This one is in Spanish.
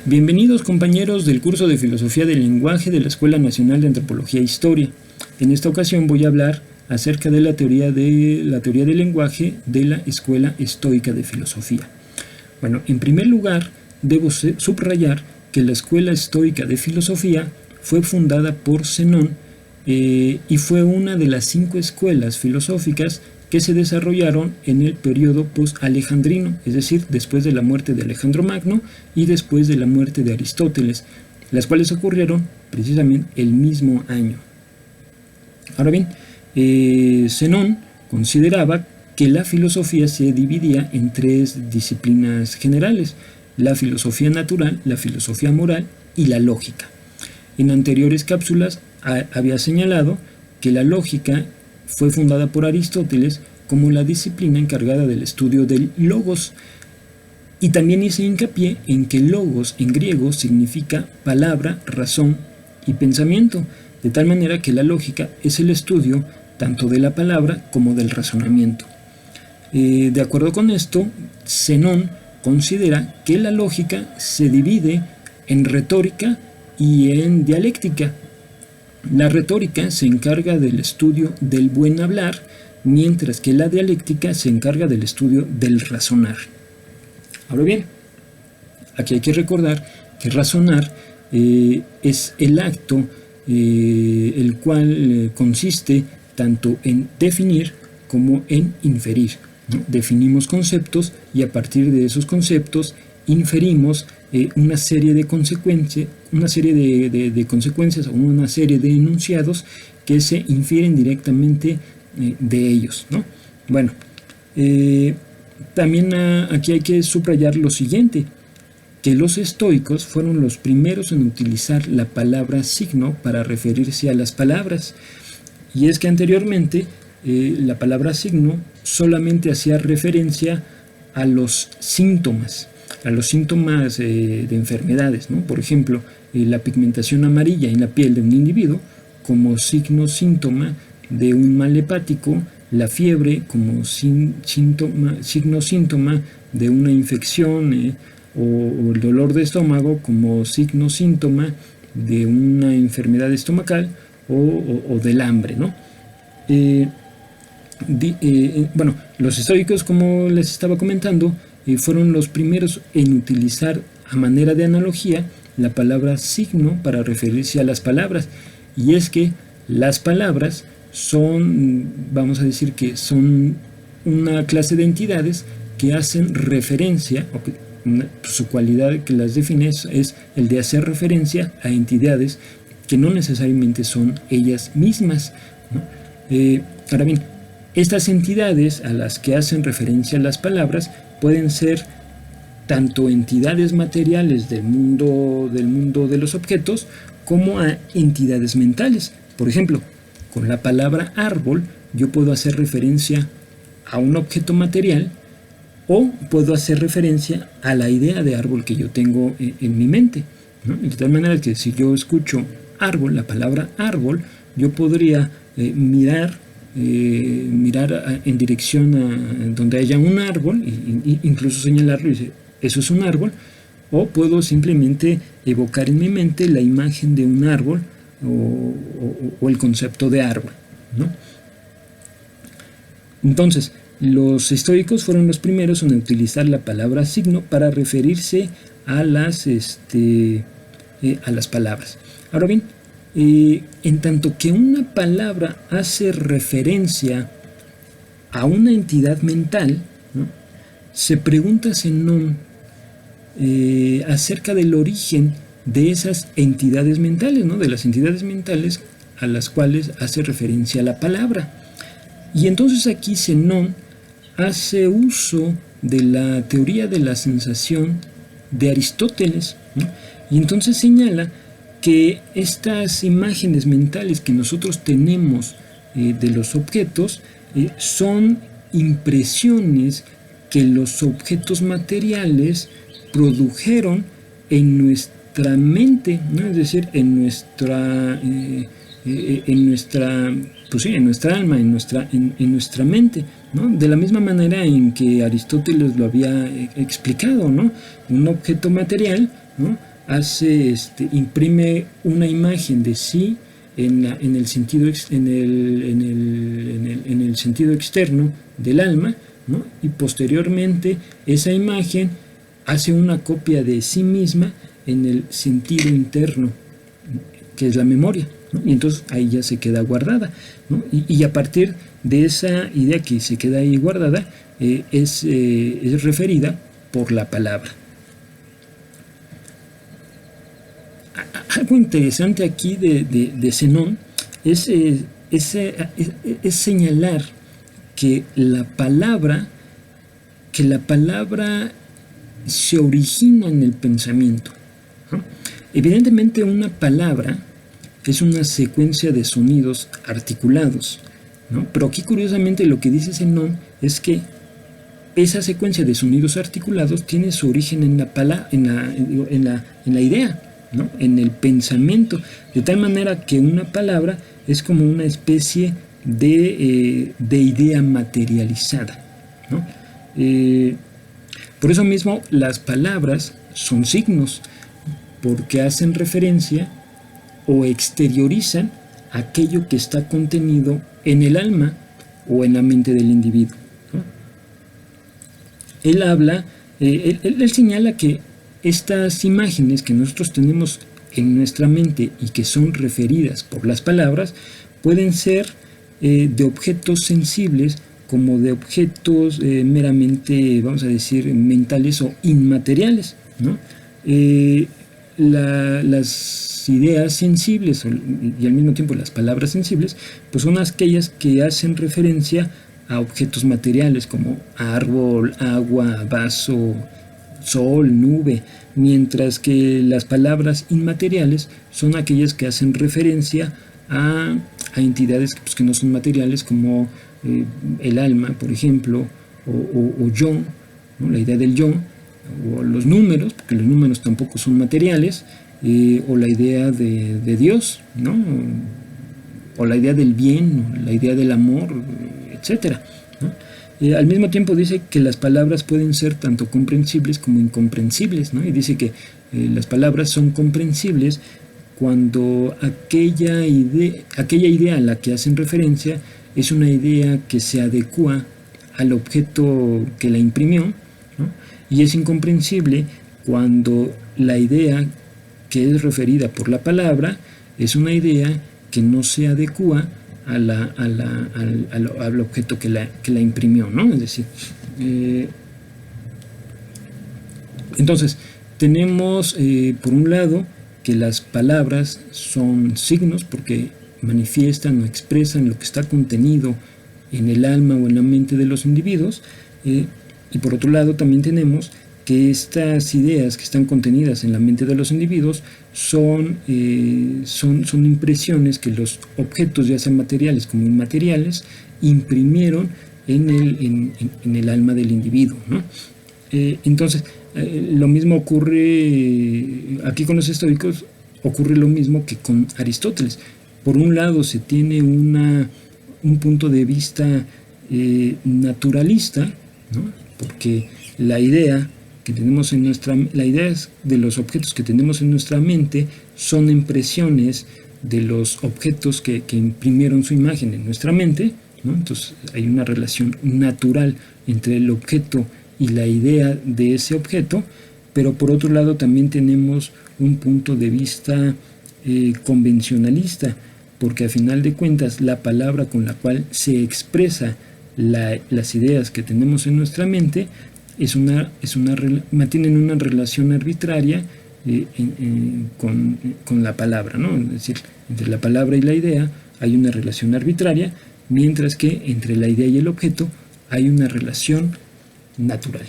Bienvenidos compañeros del curso de Filosofía del Lenguaje de la Escuela Nacional de Antropología e Historia. En esta ocasión voy a hablar acerca de la teoría del lenguaje de la Escuela Estoica de Filosofía. Bueno, en primer lugar, debo subrayar que la Escuela Estoica de Filosofía fue fundada por Zenón y fue una de las 5 escuelas filosóficas que se desarrollaron en el periodo post-alejandrino, es decir, después de la muerte de Alejandro Magno y después de la muerte de Aristóteles, las cuales ocurrieron precisamente el mismo año. Ahora bien, Zenón consideraba que la filosofía se dividía en 3 disciplinas generales: la filosofía natural, la filosofía moral y la lógica. En anteriores cápsulas había señalado que la lógica fue fundada por Aristóteles como la disciplina encargada del estudio del logos, y también hice hincapié en que logos en griego significa palabra, razón y pensamiento, de tal manera que la lógica es el estudio tanto de la palabra como del razonamiento. De acuerdo con esto, Zenón considera que la lógica se divide en retórica y en dialéctica. La retórica se encarga del estudio del buen hablar, mientras que la dialéctica se encarga del estudio del razonar. Ahora bien, aquí hay que recordar que razonar es el acto el cual consiste tanto en definir como en inferir, ¿no? Definimos conceptos y a partir de esos conceptos inferimos una serie de consecuencias o una serie de enunciados que se infieren directamente de ellos, ¿no? Bueno, también aquí hay que subrayar lo siguiente, que los estoicos fueron los primeros en utilizar la palabra signo para referirse a las palabras, y es que anteriormente la palabra signo solamente hacía referencia a los síntomas de enfermedades, ¿no? Por ejemplo, la pigmentación amarilla en la piel de un individuo como signo-síntoma de un mal hepático, la fiebre como signo-síntoma de una infección, o el dolor de estómago como signo-síntoma de una enfermedad estomacal o del hambre, ¿no? Bueno, los estoicos, como les estaba comentando, fueron los primeros en utilizar a manera de analogía la palabra signo para referirse a las palabras, y es que las palabras son, vamos a decir que son una clase de entidades que hacen referencia, o que su cualidad que las define es el de hacer referencia a entidades que no necesariamente son ellas mismas, ¿no? Ahora bien, estas entidades a las que hacen referencia las palabras pueden ser tanto entidades materiales del mundo de los objetos como a entidades mentales. Por ejemplo, con la palabra árbol yo puedo hacer referencia a un objeto material o puedo hacer referencia a la idea de árbol que yo tengo en mi mente, ¿no? De tal manera que si yo escucho árbol, la palabra árbol, yo podría mirar en dirección a donde haya un árbol e incluso señalarlo y decir, eso es un árbol, o puedo simplemente evocar en mi mente la imagen de un árbol o el concepto de árbol, ¿no? Entonces, los estoicos fueron los primeros en utilizar la palabra signo para referirse a las palabras. Ahora bien, en tanto que una palabra hace referencia a una entidad mental, ¿no? Se pregunta Zenón acerca del origen de esas entidades mentales, ¿no? De las entidades mentales a las cuales hace referencia la palabra. Y entonces aquí Zenón hace uso de la teoría de la sensación de Aristóteles, ¿no? Y entonces señala que estas imágenes mentales que nosotros tenemos de los objetos son impresiones que los objetos materiales produjeron en nuestra mente, ¿no? Es decir, en nuestra alma, en nuestra mente, ¿no? De la misma manera en que Aristóteles lo había explicado, ¿no? Un objeto material, ¿no? imprime una imagen de sí en el sentido externo del alma, ¿no? Y posteriormente esa imagen hace una copia de sí misma en el sentido interno, que es la memoria, ¿no? Y entonces ahí ya se queda guardada, ¿no? Y a partir de esa idea que se queda ahí guardada, es referida por la palabra. Algo interesante aquí de Zenón es señalar que la palabra se origina en el pensamiento, ¿no? Evidentemente una palabra es una secuencia de sonidos articulados, ¿no? Pero aquí curiosamente lo que dice Zenón es que esa secuencia de sonidos articulados tiene su origen en la idea, ¿no? En el pensamiento, de tal manera que una palabra es como una especie de idea materializada, ¿no? Por eso mismo las palabras son signos, porque hacen referencia o exteriorizan aquello que está contenido en el alma o en la mente del individuo, ¿no? Él señala que estas imágenes que nosotros tenemos en nuestra mente y que son referidas por las palabras pueden ser de objetos sensibles como de objetos meramente, vamos a decir, mentales o inmateriales, ¿no? Las ideas sensibles y al mismo tiempo las palabras sensibles, pues son aquellas que hacen referencia a objetos materiales como árbol, agua, vaso, sol, nube, mientras que las palabras inmateriales son aquellas que hacen referencia a entidades que no son materiales, como el alma, por ejemplo, o yo, ¿no? La idea del yo, o los números, porque los números tampoco son materiales, o la idea de Dios, ¿no? O la idea del bien, la idea del amor, etcétera, ¿no? Al mismo tiempo dice que las palabras pueden ser tanto comprensibles como incomprensibles, ¿no? Y dice que las palabras son comprensibles cuando aquella idea a la que hacen referencia es una idea que se adecua al objeto que la imprimió, ¿no? Y es incomprensible cuando la idea que es referida por la palabra es una idea que no se adecua al objeto que la imprimió, ¿no? Es decir, entonces tenemos por un lado que las palabras son signos porque manifiestan o expresan lo que está contenido en el alma o en la mente de los individuos, y por otro lado también tenemos que estas ideas que están contenidas en la mente de los individuos son impresiones que los objetos, ya sean materiales como inmateriales, imprimieron en el alma del individuo, ¿no? Entonces, lo mismo ocurre aquí con los estoicos, ocurre lo mismo que con Aristóteles. Por un lado se tiene un punto de vista naturalista, ¿no? Porque la idea de los objetos que tenemos en nuestra mente son impresiones de los objetos que imprimieron su imagen en nuestra mente, ¿no? Entonces hay una relación natural entre el objeto y la idea de ese objeto, pero por otro lado también tenemos un punto de vista convencionalista, porque a final de cuentas la palabra con la cual se expresa las ideas que tenemos en nuestra mente mantienen una relación arbitraria con la palabra, ¿no? Es decir, entre la palabra y la idea hay una relación arbitraria, mientras que entre la idea y el objeto hay una relación natural.